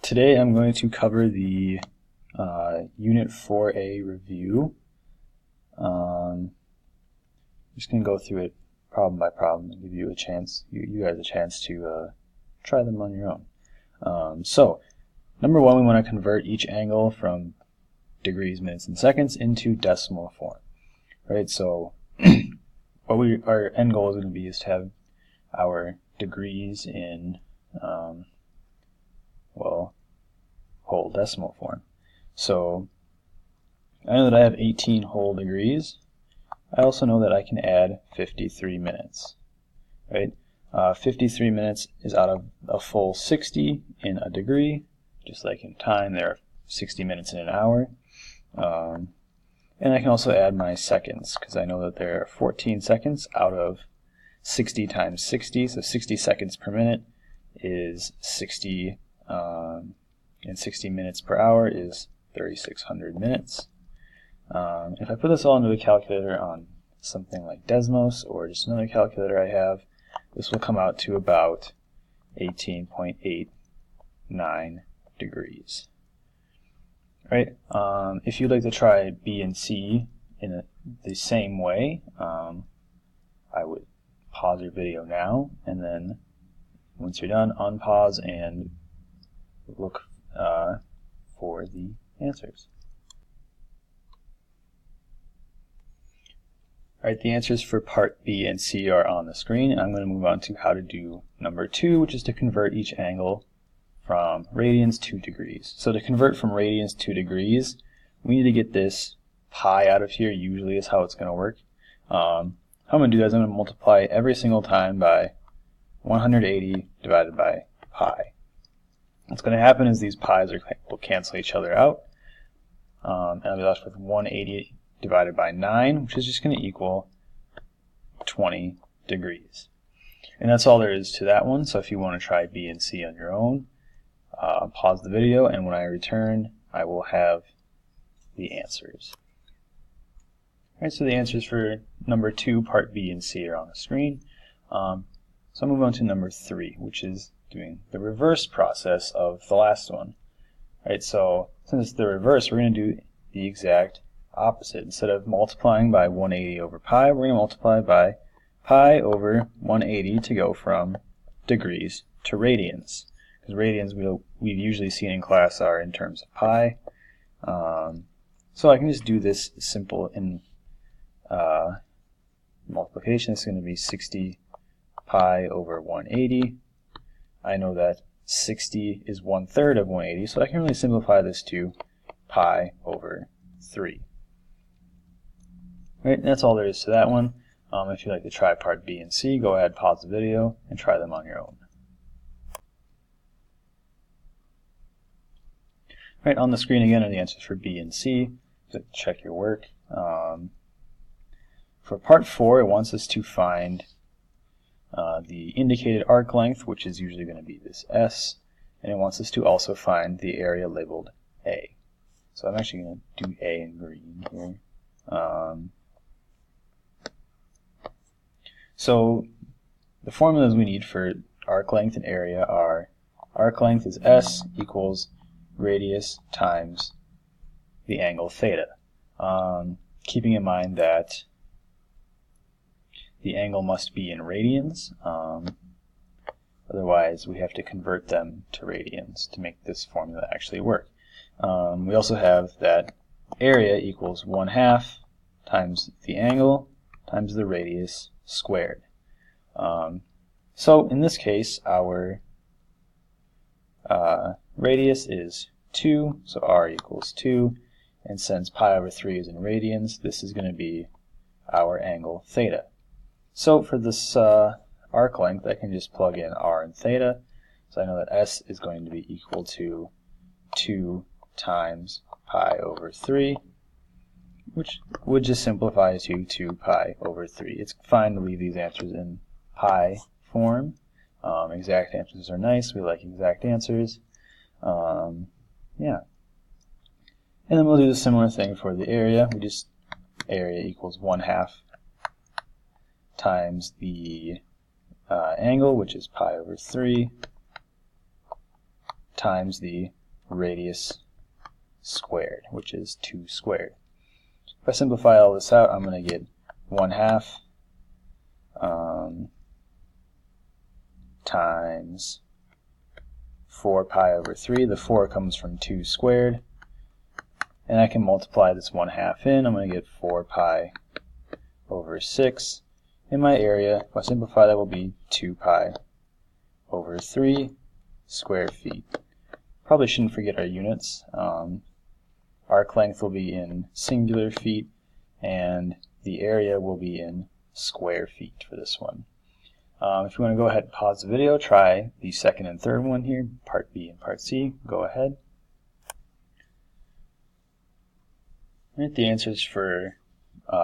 Today I'm going to cover the Unit 4A review. I'm just going to go through it problem by problem and give you a chance, you guys a chance to try them on your own. So, number one, we want to convert each angle from degrees, minutes, and seconds into decimal form. Right? So, our end goal is going to be is to have our degrees in whole decimal form. So I know that I have 18 whole degrees. I also know that I can add 53 minutes. Right? 53 minutes is out of a full 60 in a degree. Just like in time, there are 60 minutes in an hour. And I can also add my seconds, because I know that there are 14 seconds out of 60 times 60, so 60 seconds per minute is 60, and 60 minutes per hour is 3,600 minutes. If I put this all into a calculator on something like Desmos or just another calculator I have, this will come out to about 18.89 degrees. Right? If you'd like to try B and C in the same way, I would pause your video now, and then once you're done, unpause and look for the answers. Alright, the answers for part B and C are on the screen, and I'm going to move on to how to do number 2, which is to convert each angle from radians to degrees. So to convert from radians to degrees, we need to get this pi out of here. Usually is how it's going to work. How I'm going to do that is I'm going to multiply every single time by 180 divided by pi. What's going to happen is these pi's will cancel each other out, and I'll be left with 180 divided by 9, which is just going to equal 20 degrees. And that's all there is to that one. So if you want to try B and C on your own, pause the video, and when I return, I will have the answers. Alright, so the answers for number 2, part B and C are on the screen. So I'll move on to number 3, which is doing the reverse process of the last one. Alright, so since it's the reverse, we're going to do the exact opposite. Instead of multiplying by 180 over pi, we're going to multiply by pi over 180 to go from degrees to radians. Because radians we've usually seen in class are in terms of pi. So I can just do this simple in multiplication. It's going to be 60 pi over 180. I know that 60 is 1/3 of 180, so I can really simplify this to pi over 3. Right, that's all there is to that one. If you'd like to try part B and C, go ahead, pause the video, and try them on your own. Right, on the screen again are the answers for B and C. So check your work. For part 4, it wants us to find the indicated arc length, which is usually going to be this S, and it wants us to also find the area labeled A. So I'm actually going to do A in green here. So the formulas we need for arc length and area are arc length is S equals radius times the angle theta. Keeping in mind that the angle must be in radians, otherwise we have to convert them to radians to make this formula actually work. We also have that area equals 1/2 times the angle times the radius squared. So in this case, our radius is 2, so r equals 2, and since pi over 3 is in radians, this is going to be our angle theta. So for this arc length, I can just plug in r and theta, so I know that S is going to be equal to 2 times pi over 3, which would just simplify to 2 pi over 3. It's fine to leave these answers in pi form. Exact answers are nice. We like exact answers. Yeah. And then we'll do the similar thing for the area. Area equals 1/2 times the angle, which is pi over 3, times the radius squared, which is 2 squared. If I simplify all this out, I'm going to get 1/2 times 4 pi over 3. The 4 comes from 2 squared. And I can multiply this 1/2 in. I'm going to get 4 pi over 6. In my area, if I simplify, that will be 2 pi over 3 square feet. Probably shouldn't forget our units. Arc length will be in singular feet, and the area will be in square feet for this one. If you want to go ahead and pause the video, try the second and third one here, part B and part C. Go ahead. Right, the answers for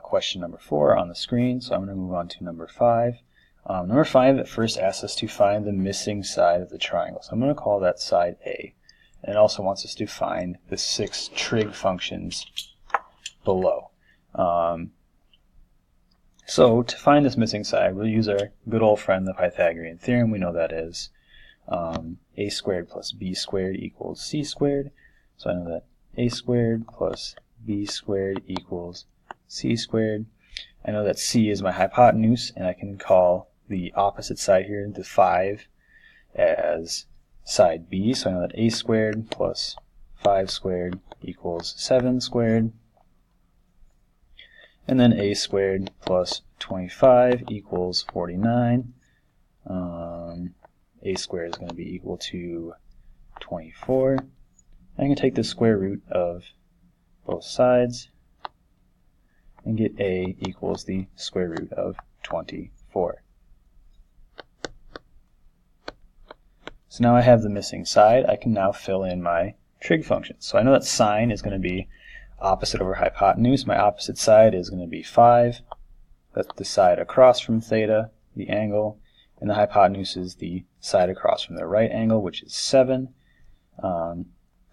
question number 4 are on the screen, so I'm going to move on to number 5. Number 5 at first asks us to find the missing side of the triangle, so I'm going to call that side A. And it also wants us to find the 6 trig functions below. So to find this missing side, we'll use our good old friend, the Pythagorean theorem. We know that is a squared plus b squared equals c squared. So I know that a squared plus b squared equals c squared. I know that c is my hypotenuse, and I can call the opposite side here, the 5, as side b. So I know that a squared plus 5 squared equals 7 squared. And then a squared plus 25 equals 49. A squared is going to be equal to 24. I can take the square root of both sides and get a equals the square root of 24. So now I have the missing side. I can now fill in my trig functions. So I know that sine is going to be opposite over hypotenuse. My opposite side is going to be 5. That's the side across from theta, the angle, and the hypotenuse is the side across from the right angle, which is 7.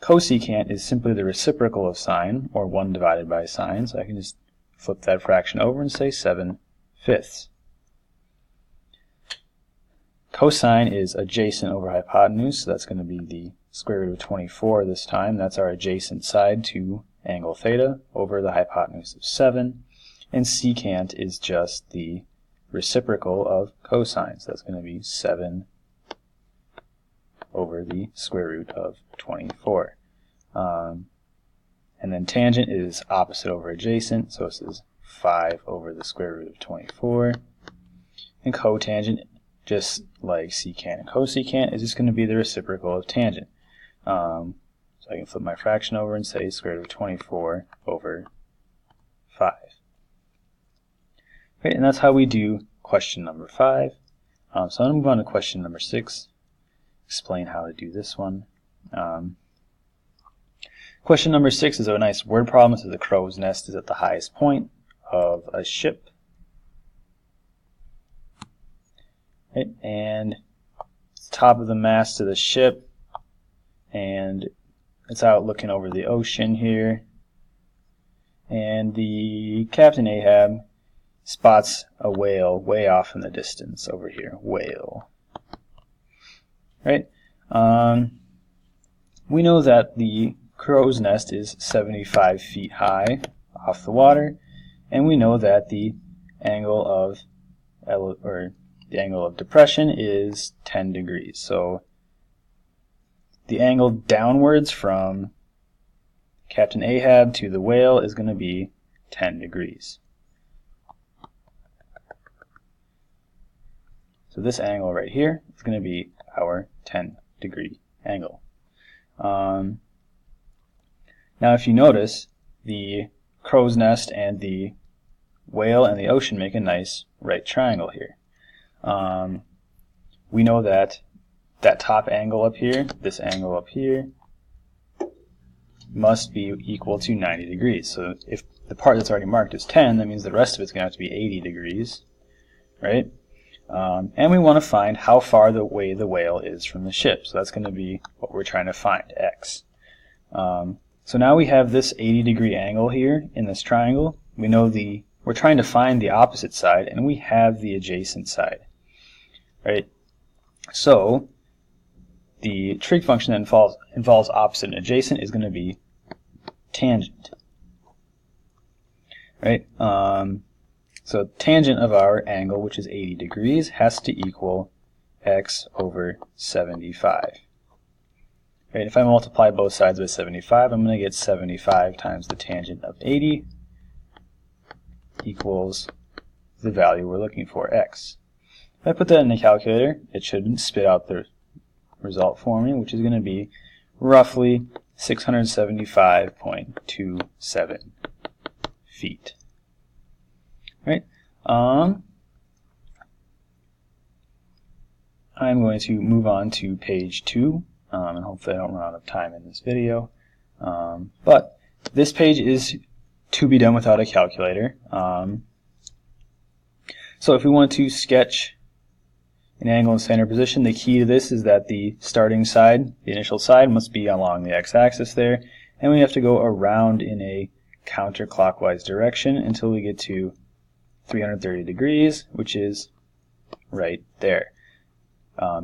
Cosecant is simply the reciprocal of sine, or 1 divided by sine, so I can just flip that fraction over and say 7/5. Cosine is adjacent over hypotenuse, so that's going to be the square root of 24 this time. That's our adjacent side to angle theta over the hypotenuse of 7. And secant is just the reciprocal of cosine, so that's going to be 7 over the square root of 24. And then tangent is opposite over adjacent, so this is 5 over the square root of 24. And cotangent, just like secant and cosecant, is just going to be the reciprocal of tangent. So I can flip my fraction over and say square root of 24 over 5. Okay, and that's how we do question number 5. So I'm going to move on to question number 6, explain how to do this one. Question number 6 is a nice word problem. It says the crow's nest is at the highest point of a ship. Right, and it's top of the mast of the ship, and it's out looking over the ocean here. And the Captain Ahab spots a whale way off in the distance over here. Whale. Right? We know that the crow's nest is 75 feet high off the water, and we know that the angle of depression is 10 degrees. So the angle downwards from Captain Ahab to the whale is going to be 10 degrees. So this angle right here is going to be our 10-degree angle. Now if you notice, the crow's nest and the whale and the ocean make a nice right triangle here. We know that that top angle up here, this angle up here, must be equal to 90 degrees. So if the part that's already marked is 10, that means the rest of it's going to have to be 80 degrees, right? And we want to find how far away the whale is from the ship. So that's going to be what we're trying to find, x. So now we have this 80-degree angle here in this triangle. We know we're trying to find the opposite side, and we have the adjacent side, right? So the trig function that involves opposite and adjacent is going to be tangent. Right? So tangent of our angle, which is 80 degrees, has to equal x over 75. Right? If I multiply both sides by 75, I'm going to get 75 times the tangent of 80 equals the value we're looking for, x. If I put that in the calculator, it should spit out the result for me, which is going to be roughly 675.27 feet. Right? I'm going to move on to page 2, and hopefully I don't run out of time in this video. But this page is to be done without a calculator. So if we want to sketch an angle in standard position, the key to this is that the starting side, the initial side, must be along the x-axis there, and we have to go around in a counterclockwise direction until we get to 330 degrees, which is right there,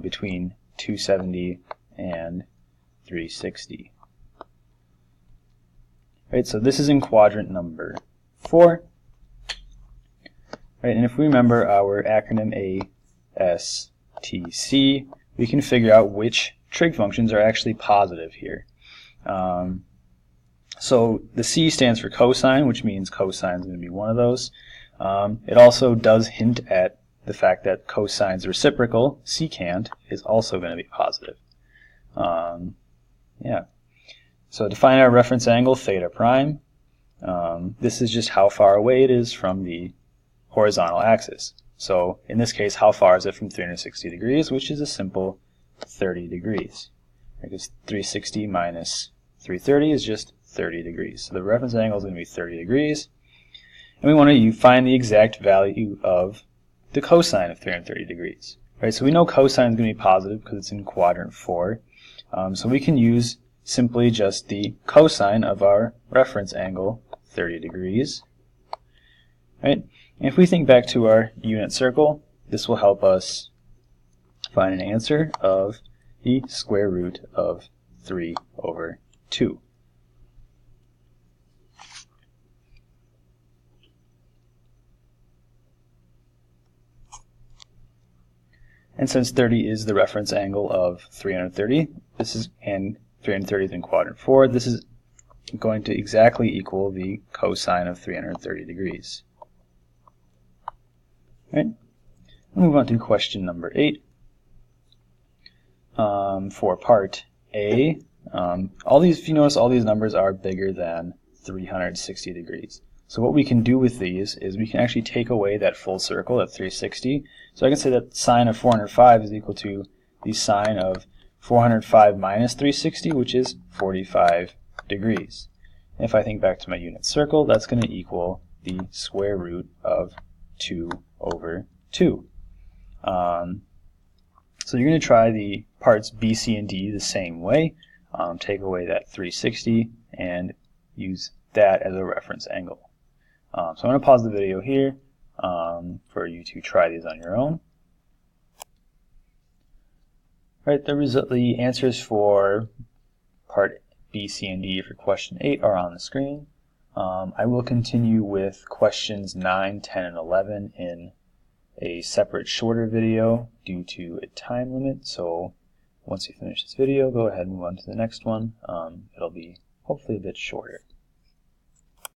between 270 and 360. Right, so this is in quadrant number 4. Right, and if we remember our acronym ASTC, we can figure out which trig functions are actually positive here. So the C stands for cosine, which means cosine is going to be one of those. It also does hint at the fact that cosine's reciprocal, secant, is also going to be positive. Yeah. So to find our reference angle, theta prime, this is just how far away it is from the horizontal axis. So in this case, how far is it from 360 degrees, which is a simple 30 degrees. Because 360 minus 330 is just 30 degrees. So the reference angle is going to be 30 degrees. And we want to find the exact value of the cosine of 330 degrees. Right? So we know cosine is going to be positive because it's in quadrant 4. So we can use simply just the cosine of our reference angle, 30 degrees. Right? And if we think back to our unit circle, this will help us find an answer of the square root of 3 over 2. And since 30 is the reference angle of 330, and 330 is in quadrant 4, this is going to exactly equal the cosine of 330 degrees. Right? We'll move on to question number 8. For part A, if you notice, all these numbers are bigger than 360 degrees. So what we can do with these is we can actually take away that full circle at 360. So I can say that sine of 405 is equal to the sine of 405 minus 360, which is 45 degrees. And if I think back to my unit circle, that's going to equal the square root of 2 over 2. So you're going to try the parts B, C, and D the same way. Take away that 360 and use that as a reference angle. So I'm going to pause the video here for you to try these on your own. Right, the answers for part B, C, and D for question 8 are on the screen. I will continue with questions 9, 10, and 11 in a separate shorter video due to a time limit. So once you finish this video, go ahead and move on to the next one. It'll be hopefully a bit shorter.